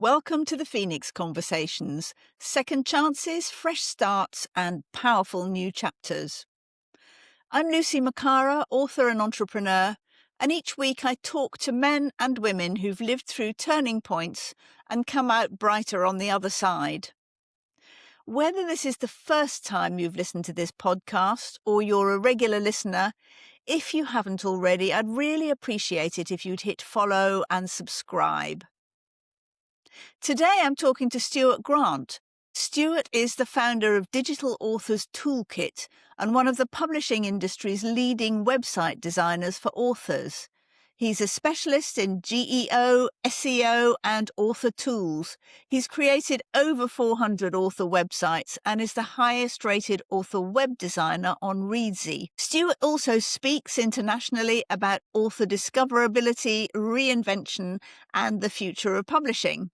Welcome to the Phoenix Conversations, second chances, fresh starts, and powerful new chapters. I'm Lucy Makara, author and entrepreneur, and each week I talk to men and women who've lived through turning points and come out brighter on the other side. Whether this is the first time you've listened to this podcast or you're a regular listener, if you haven't already, I'd really appreciate it if you'd hit follow and subscribe. Today I'm talking to Stuart Grant. Stuart is the founder of Digital Authors Toolkit and one of the publishing industry's leading website designers for authors. He's a specialist in GEO, SEO, and author tools. He's created over 400 author websites and is the highest rated author web designer on Reedsy. Stuart also speaks internationally about author discoverability, reinvention, and the future of publishing.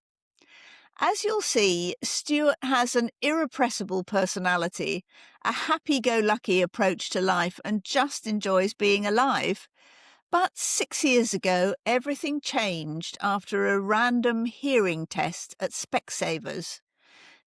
As you'll see, Stuart has an irrepressible personality, a happy-go-lucky approach to life, and just enjoys being alive. But 6 years ago, everything changed after a random hearing test at Specsavers.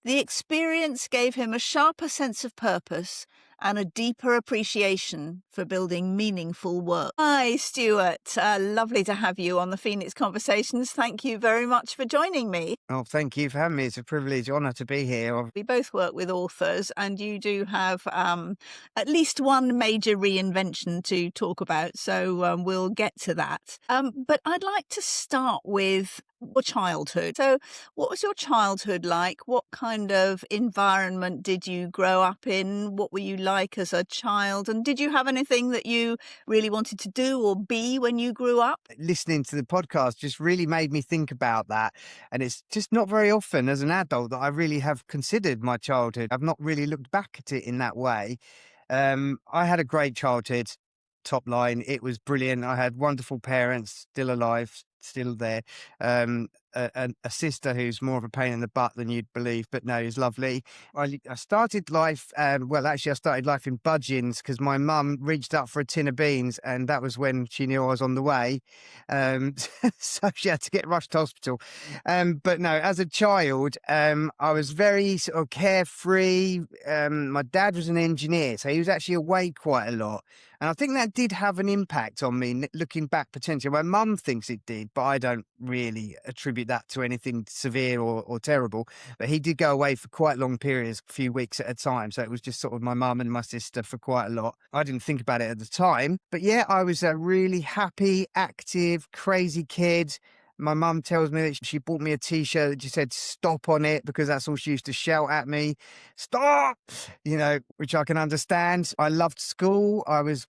The experience gave him a sharper sense of purpose and a deeper appreciation for building meaningful work. Hi, Stuart. Lovely to have you on the Phoenix Conversations. Thank you very much for joining me. Oh, thank you for having me. It's a privilege, honour to be here. We both work with authors, and you do have at least one major reinvention to talk about, so we'll get to that. But I'd like to start with your childhood. So what was your childhood like? What kind of environment did you grow up in? What were you like as a child? And did you have anything that you really wanted to do or be when you grew up? Listening to the podcast just really made me think about that. And it's just not very often as an adult that I really have considered my childhood. I've not really looked back at it in that way. I had a great childhood, top line. It was brilliant. I had wonderful parents, still alive, still there. A sister who's more of a pain in the butt than you'd believe, but no, is lovely. I started life, I started life in Budgeons because my mum reached up for a tin of beans, and that was when she knew I was on the way. So she had to get rushed to hospital. But no, as a child, I was very sort of carefree. My dad was an engineer, so he was actually away quite a lot. And I think that did have an impact on me, looking back potentially. My mum thinks it did, but I don't really attribute that to anything severe or terrible. But he did go away for quite long periods, a few weeks at a time. So it was just sort of my mum and my sister for quite a lot. I didn't think about it at the time. But yeah, I was a really happy, active, crazy kid. My mum tells me that she bought me a T-shirt that just said "stop" on it because that's all she used to shout at me. Stop! Which I can understand. I loved school. I was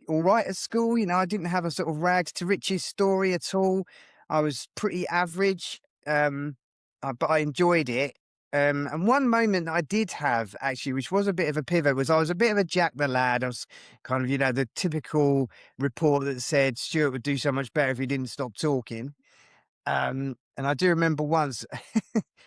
all right at school. I didn't have a sort of rags to riches story at all. I was pretty average, but I enjoyed it. And one moment that I did have, actually, which was a bit of a pivot, was I was a bit of a Jack the Lad. I was kind of, the typical report that said Stuart would do so much better if he didn't stop talking. And I do remember once,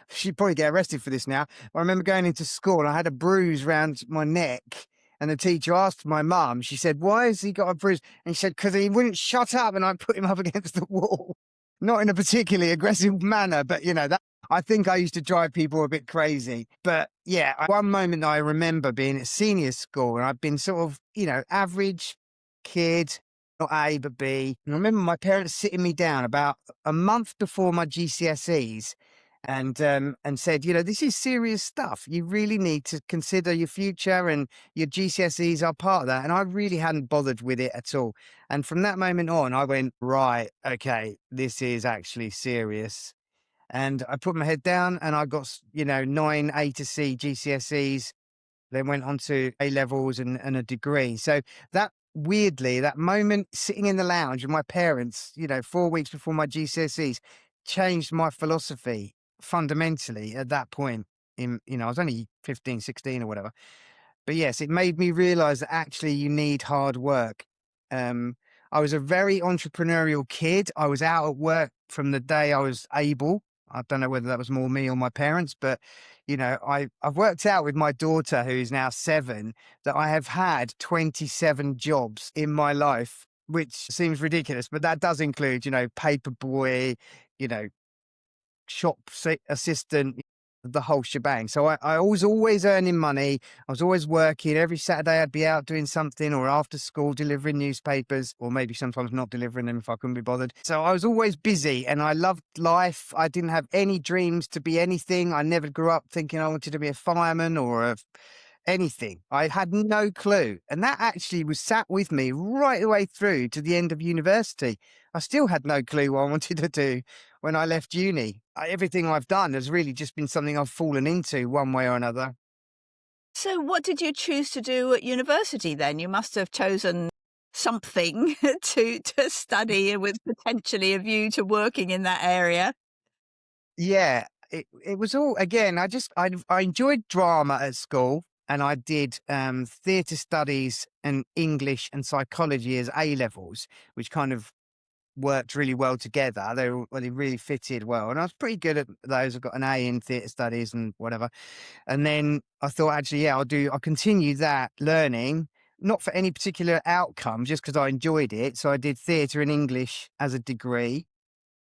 she'd probably get arrested for this now, but I remember going into school and I had a bruise around my neck. And the teacher asked my mum, she said, "Why has he got a bruise?" And she said, "Because he wouldn't shut up and I put him up against the wall." Not in a particularly aggressive manner, but that I think I used to drive people a bit crazy. But yeah, one moment I remember being at senior school and I'd been sort of, average kid, not A, but B. And I remember my parents sitting me down about a month before my GCSEs and said, this is serious stuff. You really need to consider your future, and your GCSEs are part of that. And I really hadn't bothered with it at all. And from that moment on, I went, right, okay, this is actually serious. And I put my head down and I got, 9 A to C GCSEs, then went on to A levels and a degree. So that, weirdly, that moment sitting in the lounge with my parents, 4 weeks before my GCSEs, changed my philosophy fundamentally at that point. I was only 15, 16 or whatever. But yes, it made me realize that actually you need hard work. I was a very entrepreneurial kid. I was out at work from the day I was able. I don't know whether that was more me or my parents, but, I've worked out with my daughter, who is now 7, that I have had 27 jobs in my life, which seems ridiculous, but that does include, paper boy, assistant, the whole shebang. So I was always earning money. I was always working. Every Saturday I'd be out doing something, or after school delivering newspapers, or maybe sometimes not delivering them if I couldn't be bothered. So I was always busy and I loved life. I didn't have any dreams to be anything. I never grew up thinking I wanted to be a fireman or anything. I had no clue. And that actually was sat with me right the way through to the end of university. I still had no clue what I wanted to do when I left uni. Everything I've done has really just been something I've fallen into one way or another. So what did you choose to do at university then? You must have chosen something to study with potentially a view to working in that area. Yeah, it was all, again, I enjoyed drama at school, and I did theatre studies and English and psychology as A levels, which kind of worked really well together. They really fitted well, and I was pretty good at those. I got an A in theatre studies and whatever. And then I thought, actually, yeah, I'll continue that learning, not for any particular outcome, just because I enjoyed it. So I did theatre and English as a degree,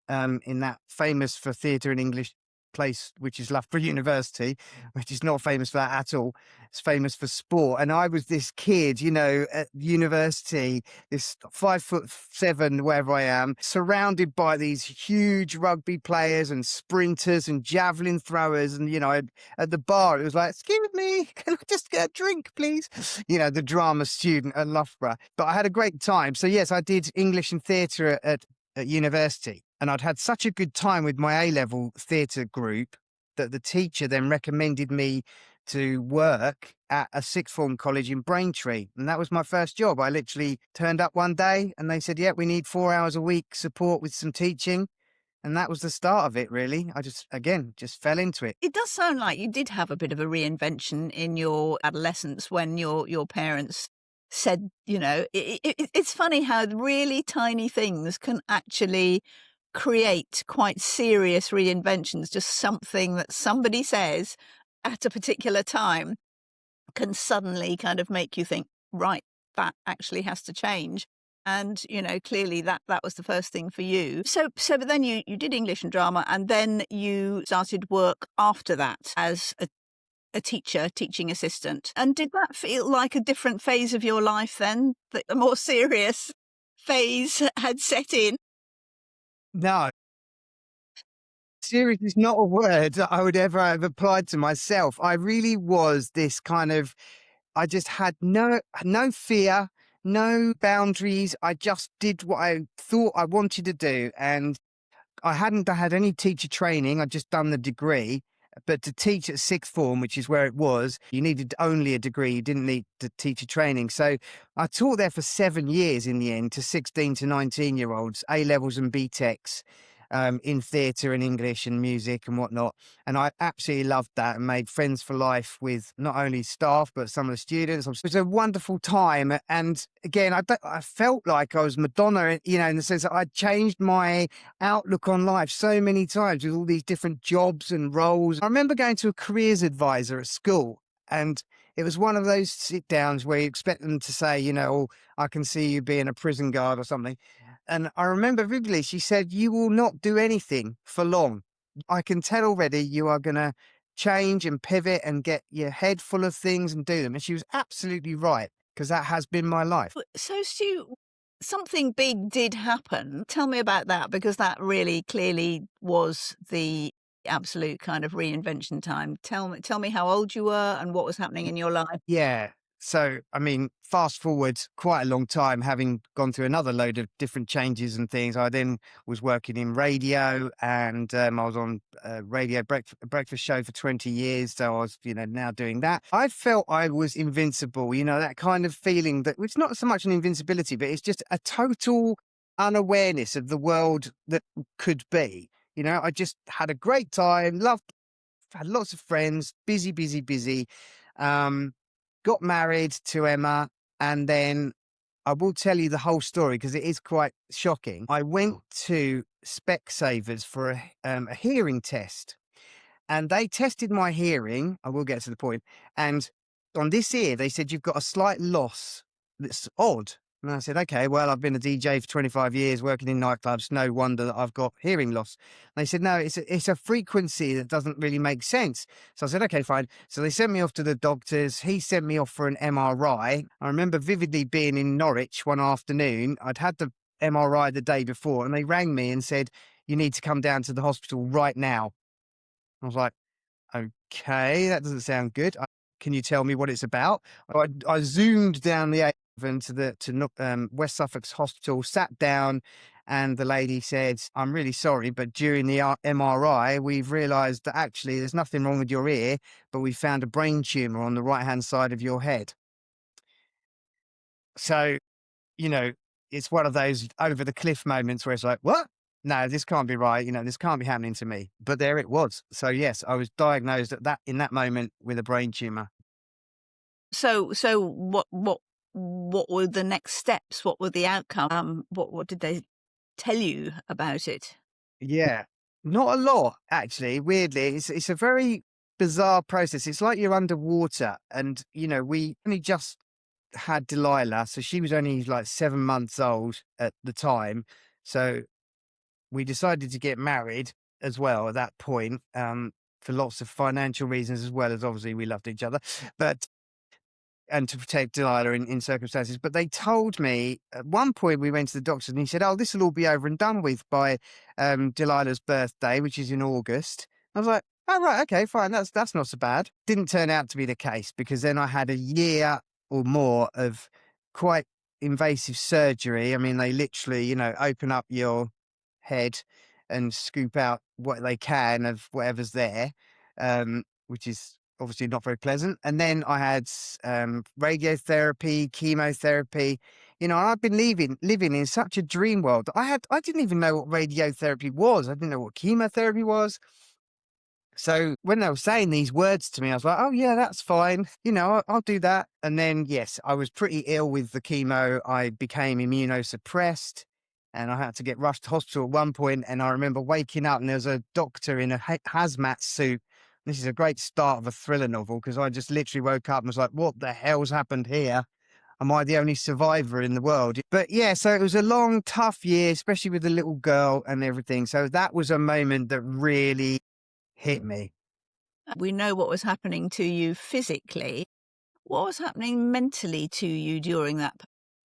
in that famous for theatre and English place, which is Loughborough University, which is not famous for that at all. It's famous for sport. And I was this kid, at university, this 5'7", wherever I am, surrounded by these huge rugby players and sprinters and javelin throwers. And, at the bar, it was like, excuse me, can I just get a drink, please? The drama student at Loughborough. But I had a great time. So yes, I did English and theatre at university. And I'd had such a good time with my A-level theatre group that the teacher then recommended me to work at a sixth form college in Braintree. And that was my first job. I literally turned up one day and they said, yeah, we need 4 hours a week support with some teaching. And that was the start of it, really. I just fell into it. It does sound like you did have a bit of a reinvention in your adolescence when your parents said, it's funny how really tiny things can actually create quite serious reinventions. Just something that somebody says at a particular time can suddenly kind of make you think, right, that actually has to change. And, clearly that was the first thing for you. But then you did English and drama, and then you started work after that as a teacher, teaching assistant. And did that feel like a different phase of your life then, that a more serious phase had set in? No, serious is not a word that I would ever have applied to myself. I really was this kind of, I just had no fear, no boundaries. I just did what I thought I wanted to do. And I hadn't had any teacher training. I'd just done the degree. But to teach at sixth form, which is where it was, you needed only a degree. You didn't need the teacher training. So I taught there for 7 years in the end to 16 to 19-year-olds, A-levels and BTECs, in theatre and English and music and whatnot. And I absolutely loved that and made friends for life with not only staff, but some of the students. It was a wonderful time. And again, I felt like I was Madonna, in the sense that I'd changed my outlook on life so many times with all these different jobs and roles. I remember going to a careers advisor at school, and it was one of those sit downs where you expect them to say, oh, I can see you being a prison guard or something. And I remember vividly, she said, you will not do anything for long. I can tell already you are going to change and pivot and get your head full of things and do them. And she was absolutely right, because that has been my life. So, Stu, something big did happen. Tell me about that, because that really clearly was the absolute kind of reinvention time. Tell me how old you were and what was happening in your life. Yeah. So, fast forward quite a long time, having gone through another load of different changes and things. I then was working in radio, and I was on a radio breakfast show for 20 years. So I was, now doing that. I felt I was invincible, that kind of feeling that it's not so much an invincibility, but it's just a total unawareness of the world that could be. I just had a great time, had lots of friends, busy, busy, busy. Got married to Emma, and then I will tell you the whole story because it is quite shocking. I went to Specsavers for a hearing test, and they tested my hearing. I will get to the point. And on this ear, they said you've got a slight loss that's odd. And I said, okay, well, I've been a DJ for 25 years working in nightclubs. No wonder that I've got hearing loss. And they said, no, it's a frequency that doesn't really make sense. So I said, okay, fine. So they sent me off to the doctors. He sent me off for an MRI. I remember vividly being in Norwich one afternoon. I'd had the MRI the day before and they rang me and said, you need to come down to the hospital right now. I was like, okay, that doesn't sound good. Can you tell me what it's about? I zoomed down the A7 to West Suffolk's hospital, sat down, and the lady said, "I'm really sorry, but during the MRI, we've realised that actually there's nothing wrong with your ear, but we found a brain tumour on the right-hand side of your head." So, you know, it's one of those over the cliff moments where it's like, what? No, this can't be right. This can't be happening to me. But there it was. So yes, I was diagnosed in that moment with a brain tumor. So what were the next steps? What were the outcome? What did they tell you about it? Yeah. Not a lot, actually. Weirdly, it's a very bizarre process. It's like you're underwater and, we only just had Delilah. So she was only like 7 months old at the time. So we decided to get married as well at that point, for lots of financial reasons, as well as obviously we loved each other, and to protect Delilah in circumstances. But they told me at one point we went to the doctor and he said, "Oh, this will all be over and done with by Delilah's birthday, which is in August." I was like, "Oh, right, okay, fine. That's not so bad." Didn't turn out to be the case because then I had a year or more of quite invasive surgery. I mean, they literally, open up your head and scoop out what they can of whatever's there, which is obviously not very pleasant. And then I had radiotherapy, chemotherapy. I've been living in such a dream world. I didn't even know what radiotherapy was. I didn't know what chemotherapy was. So when they were saying these words to me, I was like, oh, yeah, that's fine. I'll do that. And then, yes, I was pretty ill with the chemo. I became immunosuppressed and I had to get rushed to hospital at one point. And I remember waking up and there was a doctor in a hazmat suit. This is a great start of a thriller novel because I just literally woke up and was like, what the hell's happened here? Am I the only survivor in the world? But yeah, so it was a long, tough year, especially with the little girl and everything. So that was a moment that really hit me. We know what was happening to you physically. What was happening mentally to you during that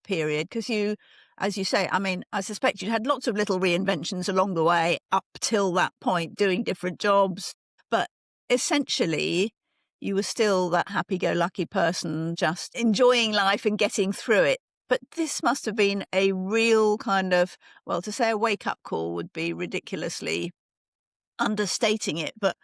period? Because you, as you say, I mean, I suspect you had lots of little reinventions along the way up till that point, doing different jobs. But essentially, you were still that happy-go-lucky person, just enjoying life and getting through it. But this must have been a real kind of, well, to say a wake-up call would be ridiculously understating it. But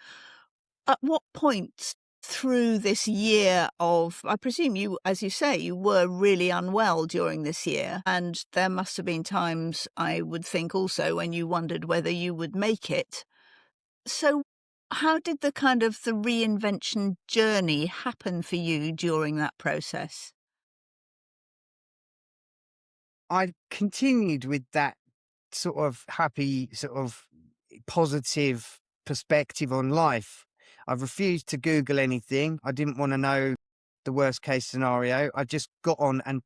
at what point through this year of, I presume you, as you say, you were really unwell during this year, and there must have been times, I would think also, when you wondered whether you would make it. So how did the kind of the reinvention journey happen for you during that process? I continued with that sort of happy, sort of positive perspective on life. I refused to Google anything. I didn't want to know the worst case scenario. I just got on and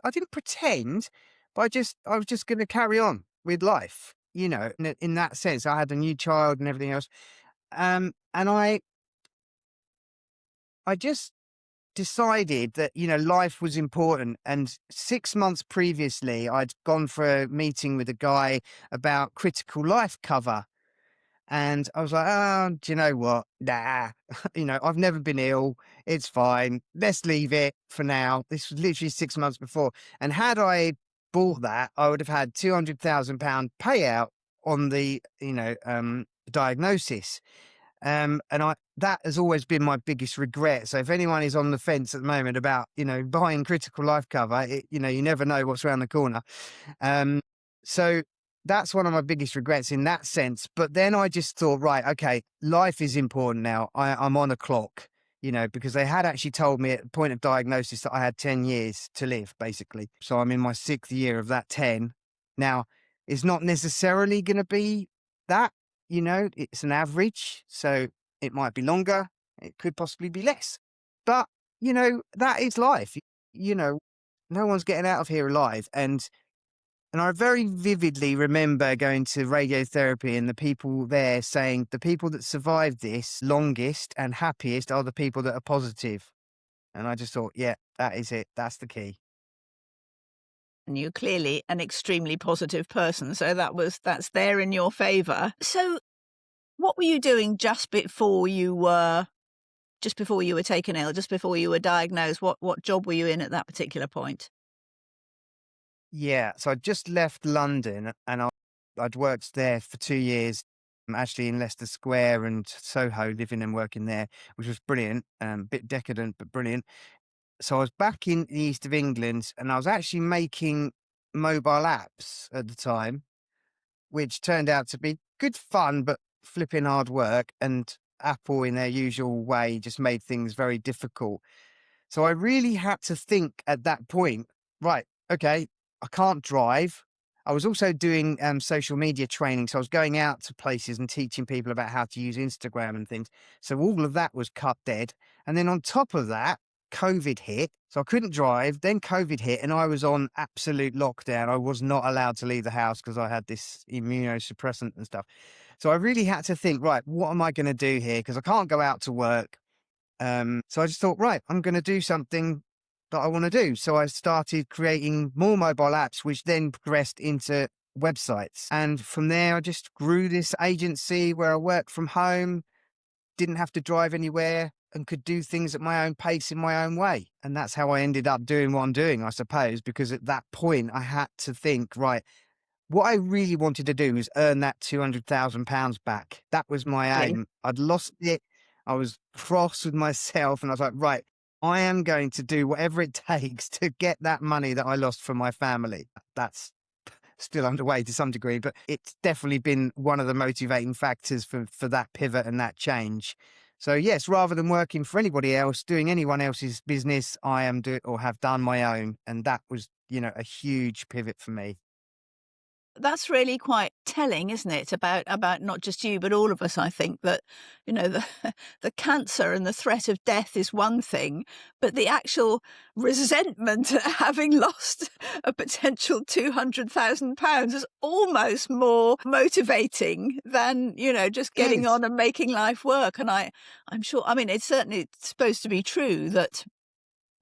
I didn't pretend, but I was just going to carry on with life, in that sense. I had a new child and everything else. And I just decided that, life was important. And 6 months previously, I'd gone for a meeting with a guy about critical life cover. And I was like, oh, do you know what? Nah, I've never been ill. It's fine. Let's leave it for now. This was literally 6 months before. And had I bought that, I would have had £200,000 payout on the, diagnosis. And that has always been my biggest regret. So if anyone is on the fence at the moment about, buying critical life cover, you never know what's around the corner. So that's one of my biggest regrets in that sense. But then I just thought, right, okay, life is important now. I'm on a clock, because they had actually told me at the point of diagnosis that I had 10 years to live, basically. So I'm in my 6th year of that 10. Now, it's not necessarily going to be that. It's an average, so it might be longer. It could possibly be less. But, that is life, you know. no one's getting out of here alive. And I very vividly remember going to radiotherapy and the people there saying the people that survive this longest and happiest are the people that are positive. And I just thought, yeah, that is it. That's the key. And you're clearly an extremely positive person, so that's there in your favour. So what were you doing just before you were taken ill, just before you were diagnosed? What job were you in at that particular point? Yeah. So I just left London and I'd worked there for 2 years, actually in Leicester Square and Soho, living and working there, which was brilliant, bit decadent, but brilliant. So I was back in the east of England and I was actually making mobile apps at the time, which turned out to be good fun, but flipping hard work. And Apple, in their usual way, just made things very difficult. So I really had to think at that point, right, okay, I can't drive. I was also doing social media training. So I was going out to places and teaching people about how to use Instagram and things. So all of that was cut dead. And then on top of that, COVID hit. So I couldn't drive. Then COVID hit and I was on absolute lockdown. I was not allowed to leave the house because I had this immunosuppressant and stuff. So I really had to think, right, what am I going to do here? Because I can't go out to work. So I just thought, right, I'm going to do something that I want to do. So I started creating more mobile apps, which then progressed into websites. And from there, I just grew this agency where I worked from home, didn't have to drive anywhere, and could do things at my own pace in my own way. And that's how I ended up doing what I'm doing, I suppose, because at that point, I had to think, right, what I really wanted to do was earn that £200,000 back. That was my Really? aim. I'd lost it. I was cross with myself and I was like, right, I am going to do whatever it takes to get that money that I lost from my family. That's still underway to some degree, but it's definitely been one of the motivating factors for that pivot and that change. So yes, rather than working for anybody else, doing anyone else's business, I am do or have done my own. And that was, a huge pivot for me. That's really quite telling, isn't it? About not just you, but all of us, I think, that, the the cancer and the threat of death is one thing, but the actual resentment at having lost a potential £200,000 is almost more motivating than, just getting Yes. on and making life work. And I'm sure, I mean, it's certainly supposed to be true that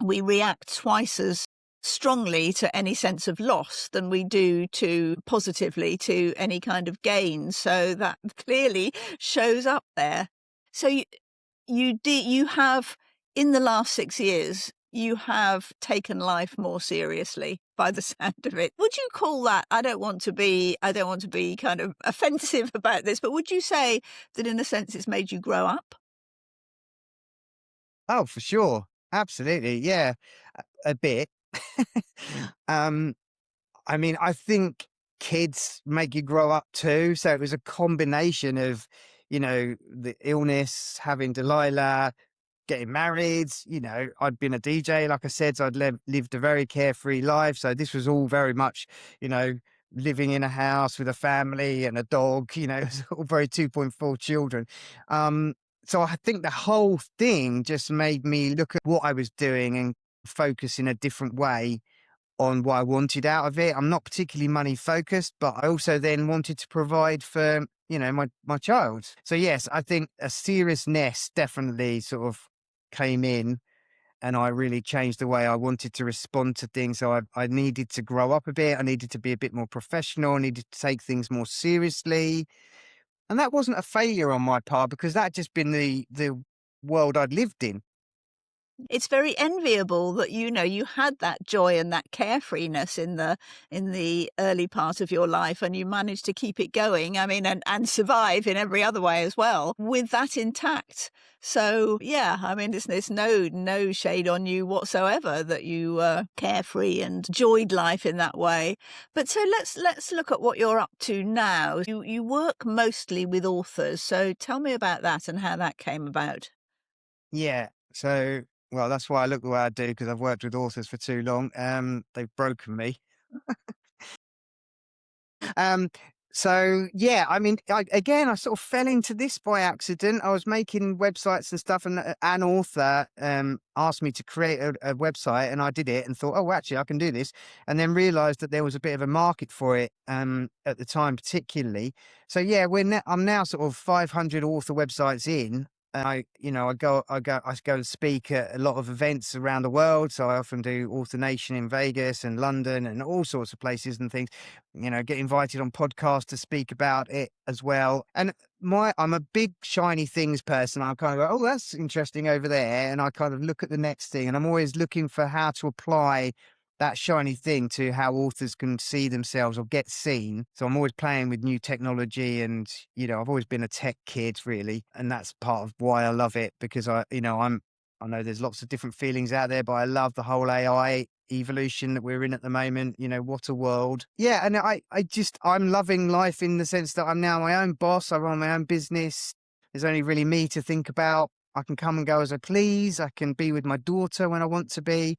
we react twice as strongly to any sense of loss than we do to positively to any kind of gain. So that clearly shows up there. So you have, in the last 6 years, you have taken life more seriously by the sound of it. Would you call that, I don't want to be kind of offensive about this, but would you say that in a sense it's made you grow up? Oh, for sure. Absolutely. Yeah. A bit. um, I mean, I think kids make you grow up too. So it was a combination of, the illness, having Delilah, getting married. I'd been a DJ, like I said, so I'd lived a very carefree life. So this was all very much, you know, living in a house with a family and a dog, it's all very 2.4 children. Um, so I think the whole thing just made me look at what I was doing and focus in a different way on what I wanted out of it. I'm not particularly money focused, but I also then wanted to provide for, my child. So yes, I think a seriousness definitely sort of came in and I really changed the way I wanted to respond to things. So I needed to grow up a bit. I needed to be a bit more professional. I needed to take things more seriously. And that wasn't a failure on my part because that had just been the world I'd lived in. It's very enviable that, you had that joy and that carefreeness in the early part of your life, and you managed to keep it going. I mean, and survive in every other way as well with that intact. So yeah, I mean, it's no shade on you whatsoever that you were carefree and enjoyed life in that way. But so let's look at what you're up to now. You work mostly with authors, so tell me about that and how that came about. Yeah. So, well, that's why I look the way I do because I've worked with authors for too long. They've broken me. Um, So yeah, I mean, I sort of fell into this by accident. I was making websites and stuff, and an author asked me to create a website, and I did it, and thought, oh, actually, I can do this, and then realised that there was a bit of a market for it at the time, particularly. So yeah, I'm now sort of 500 author websites in. And I go and speak at a lot of events around the world. So I often do Author Nation in Vegas and London and all sorts of places and things. Get invited on podcasts to speak about it as well. And I'm a big shiny things person. I kind of go, oh, that's interesting over there. And I kind of look at the next thing, and I'm always looking for how to apply that shiny thing to how authors can see themselves or get seen. So I'm always playing with new technology, and, I've always been a tech kid really. And that's part of why I love it, because I know there's lots of different feelings out there, but I love the whole AI evolution that we're in at the moment. What a world. Yeah. And I'm loving life in the sense that I'm now my own boss. I run my own business. There's only really me to think about. I can come and go as I please. I can be with my daughter when I want to be,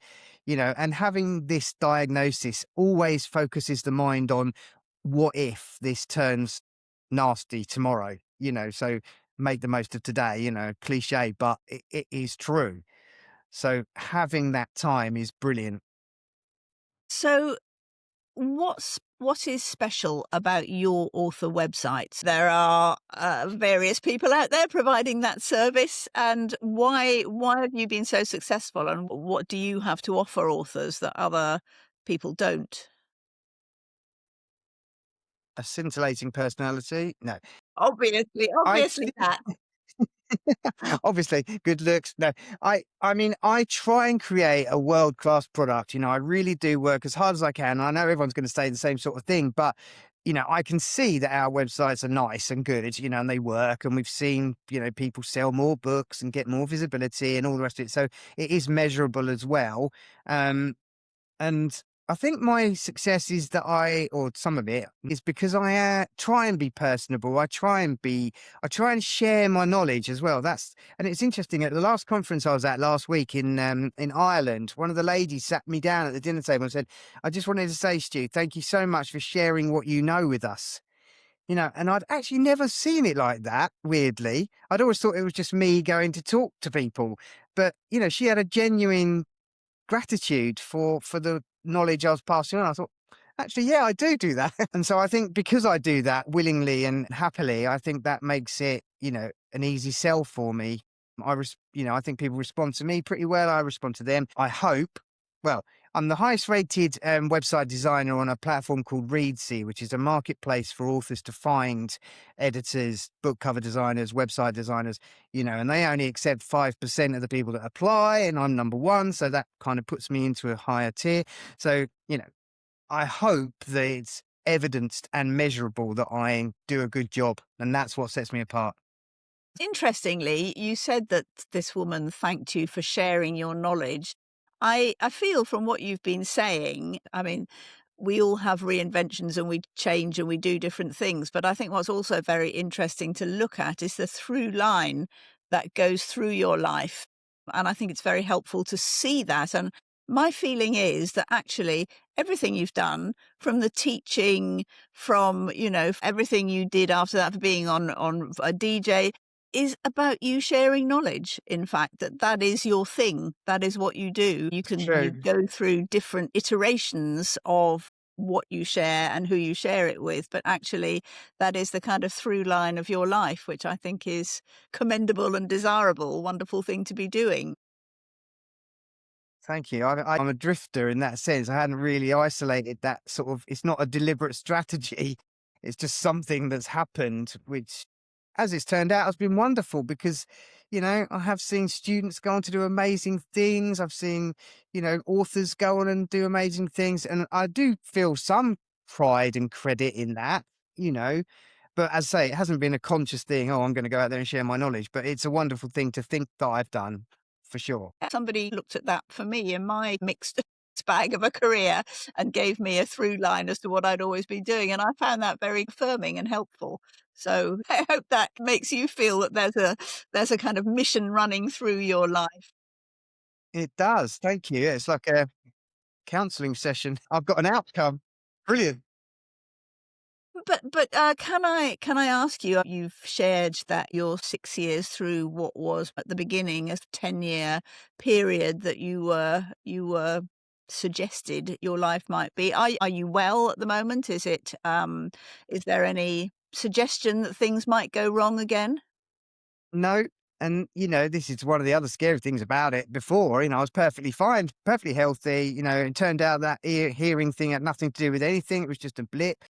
and having this diagnosis always focuses the mind on what if this turns nasty tomorrow, so make the most of today, cliche, but it is true. So having that time is brilliant. So, what is special about your author website? There are various people out there providing that service, and why have you been so successful? And what do you have to offer authors that other people don't? A scintillating personality? No. I Obviously that. obviously good looks. No. I mean, I try and create a world-class product. I really do work as hard as I can. I know everyone's going to say the same sort of thing, but I can see that our websites are nice and good, and they work, and we've seen, people sell more books and get more visibility and all the rest of it. So it is measurable as well. And I think my success is that or some of it is because I try and be personable. I try and share my knowledge as well. And it's interesting. At the last conference I was at last week in Ireland, one of the ladies sat me down at the dinner table and said, I just wanted to say, Stu, thank you so much for sharing what you know with us. And I'd actually never seen it like that, weirdly. I'd always thought it was just me going to talk to people. But, she had a genuine gratitude for the knowledge I was passing on. I thought, actually, yeah, I do that. And so I think because I do that willingly and happily, I think that makes it, an easy sell for me. I think people respond to me pretty well. I respond to them. I hope. Well, I'm the highest rated website designer on a platform called Readsy, which is a marketplace for authors to find editors, book cover designers, website designers, and they only accept 5% of the people that apply, and I'm number one. So that kind of puts me into a higher tier. So, I hope that it's evidenced and measurable that I do a good job, and that's what sets me apart. Interestingly, you said that this woman thanked you for sharing your knowledge. I feel from what you've been saying, I mean, we all have reinventions and we change and we do different things. But I think what's also very interesting to look at is the through line that goes through your life. And I think it's very helpful to see that. And my feeling is that actually everything you've done, from the teaching, from, everything you did after that, for being on a DJ, is about you sharing knowledge. In fact, that is your thing. That is what you do. You True. go through different iterations of what you share and who you share it with, but actually that is the kind of through line of your life, which I think is commendable and desirable, wonderful thing to be doing. Thank you. I'm a drifter in that sense. I hadn't really isolated that sort of, it's not a deliberate strategy. It's just something that's happened, which, as it's turned out, has been wonderful because, I have seen students go on to do amazing things. I've seen, authors go on and do amazing things. And I do feel some pride and credit in that, you know, but as I say, it hasn't been a conscious thing. Oh, I'm going to go out there and share my knowledge, but it's a wonderful thing to think that I've done for sure. Somebody looked at that for me in my mixed bag of a career and gave me a through line as to what I'd always been doing. And I found that very affirming and helpful. So I hope that makes you feel that there's a kind of mission running through your life. It does. Thank you. It's like a counseling session. I've got an outcome. Brilliant. But can I ask you? You've shared that you're 6 years through what was at the beginning a 10-year period that you were suggested your life might be. Are you well at the moment? Is there any suggestion that things might go wrong again? No, and, this is one of the other scary things about it. Before, I was perfectly fine, perfectly healthy, it turned out that hearing thing had nothing to do with anything. It was just a blip.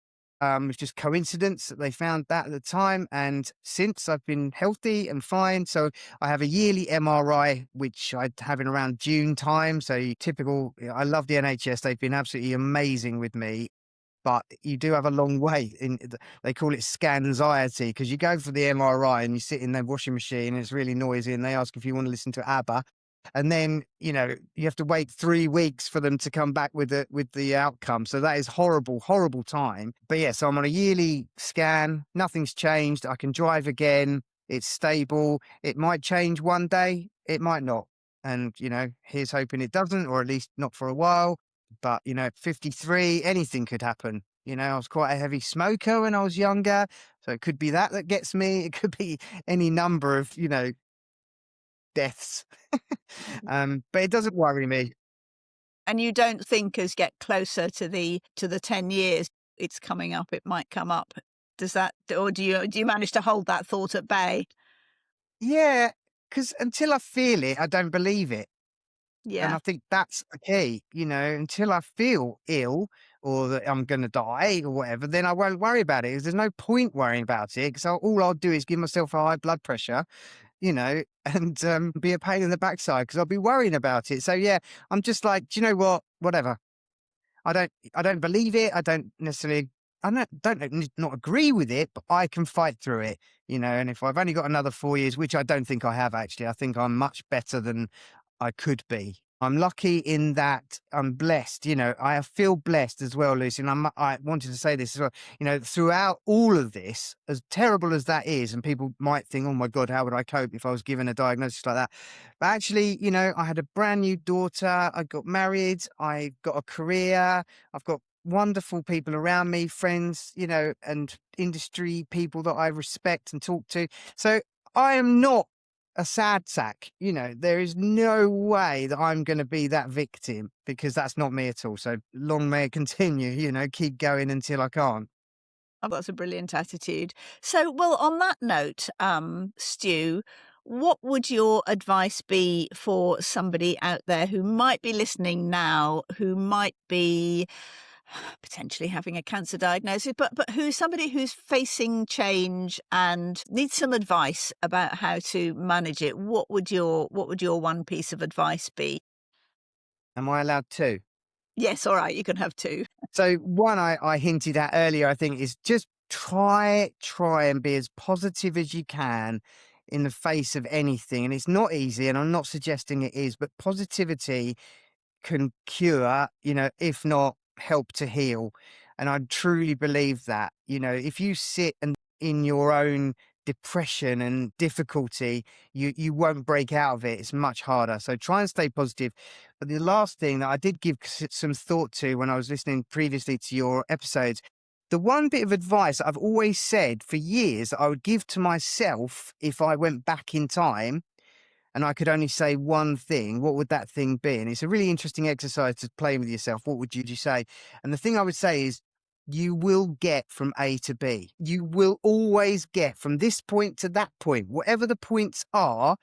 It was just coincidence that they found that at the time, and since I've been healthy and fine. So I have a yearly MRI, which I'd have in around June time. So typical. I love the NHS; they've been absolutely amazing with me. But you do have a long wait. They call it scan anxiety, because you go for the MRI and you sit in their washing machine and it's really noisy, and they ask if you want to listen to ABBA. And then, you have to wait 3 weeks for them to come back with the outcome. So that is horrible, horrible time. But yeah, so I'm on a yearly scan. Nothing's changed. I can drive again. It's stable. It might change one day. It might not. And, here's hoping it doesn't, or at least not for a while. But, at 53, anything could happen. I was quite a heavy smoker when I was younger. So it could be that gets me. It could be any number of, deaths. But it doesn't worry me. And you don't think as get closer to the 10 years it's coming up, it might come up. Does that, or do you manage to hold that thought at bay? Yeah, because until I feel it, I don't believe it. And Yeah. I think that's the key, until I feel ill or that I'm going to die or whatever, then I won't worry about it. 'Cause there's no point worrying about it, because all I'll do is give myself a high blood pressure, and be a pain in the backside, because I'll be worrying about it. So yeah, I'm just like, do you know what? Whatever. I don't believe it. I don't necessarily not agree with it, but I can fight through it, and if I've only got another 4 years, which I don't think I have actually, I think I'm much better than I could be. I'm lucky in that I'm blessed, I feel blessed as well, Lucy. And I wanted to say this as well, throughout all of this, as terrible as that is, and people might think, oh my God, how would I cope if I was given a diagnosis like that? But actually, I had a brand new daughter. I got married. I got a career. I've got wonderful people around me, friends, and industry people that I respect and talk to. So I am not a sad sack. There is no way that I'm going to be that victim, because that's not me at all. So long may it continue, keep going until I can't. Oh, that's a brilliant attitude. So, well, on that note, Stu, what would your advice be for somebody out there who might be listening now, who might be potentially having a cancer diagnosis, but who's somebody who's facing change and needs some advice about how to manage it? What would your one piece of advice be? Am I allowed to? Yes, all right, you can have two. So one I hinted at earlier, I think, is just try and be as positive as you can in the face of anything. And it's not easy, and I'm not suggesting it is, but positivity can cure, if not help to heal. And I truly believe that, if you sit and in your own depression and difficulty, you won't break out of it. It's much harder. So try and stay positive. But the last thing that I did give some thought to when I was listening previously to your episodes, the one bit of advice I've always said for years that I would give to myself if I went back in time and I could only say one thing, what would that thing be? And it's a really interesting exercise to play with yourself. What would you say? And the thing I would say is, you will get from A to B. You will always get from this point to that point. Whatever the points are,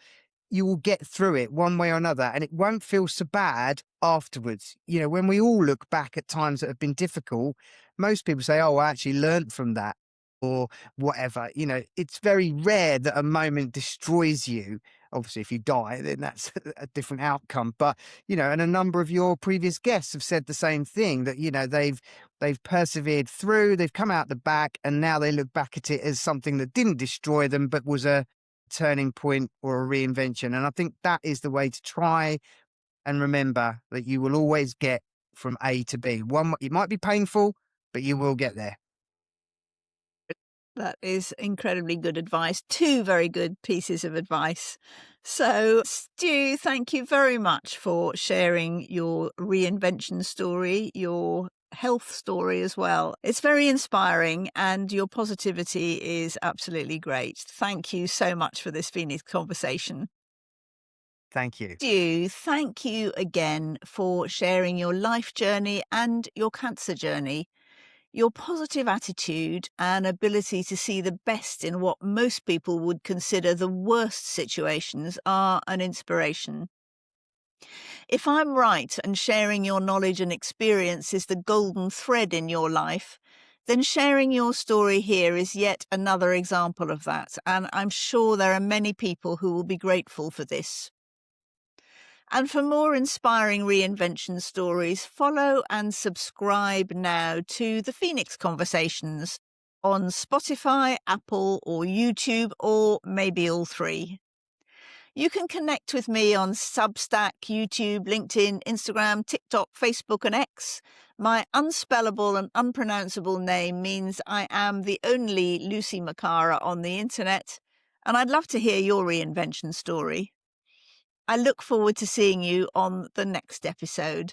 you will get through it one way or another, and it won't feel so bad afterwards. When we all look back at times that have been difficult, most people say, oh, I actually learned from that, or whatever. It's very rare that a moment destroys you. Obviously, if you die, then that's a different outcome. But, and a number of your previous guests have said the same thing, that, they've persevered through, they've come out the back, and now they look back at it as something that didn't destroy them, but was a turning point or a reinvention. And I think that is the way to try and remember that you will always get from A to B. It might be painful, but you will get there. That is incredibly good advice. Two very good pieces of advice. So, Stu, thank you very much for sharing your reinvention story, your health story as well. It's very inspiring and your positivity is absolutely great. Thank you so much for this Phoenix conversation. Thank you. Thank you again for sharing your life journey and your cancer journey. Your positive attitude and ability to see the best in what most people would consider the worst situations are an inspiration. If I'm right and sharing your knowledge and experience is the golden thread in your life, then sharing your story here is yet another example of that. And I'm sure there are many people who will be grateful for this. And for more inspiring reinvention stories, follow and subscribe now to the Phoenix Conversations on Spotify, Apple, or YouTube, or maybe all three. You can connect with me on Substack, YouTube, LinkedIn, Instagram, TikTok, Facebook, and X. My unspellable and unpronounceable name means I am the only Lucy Macara on the internet, and I'd love to hear your reinvention story. I look forward to seeing you on the next episode.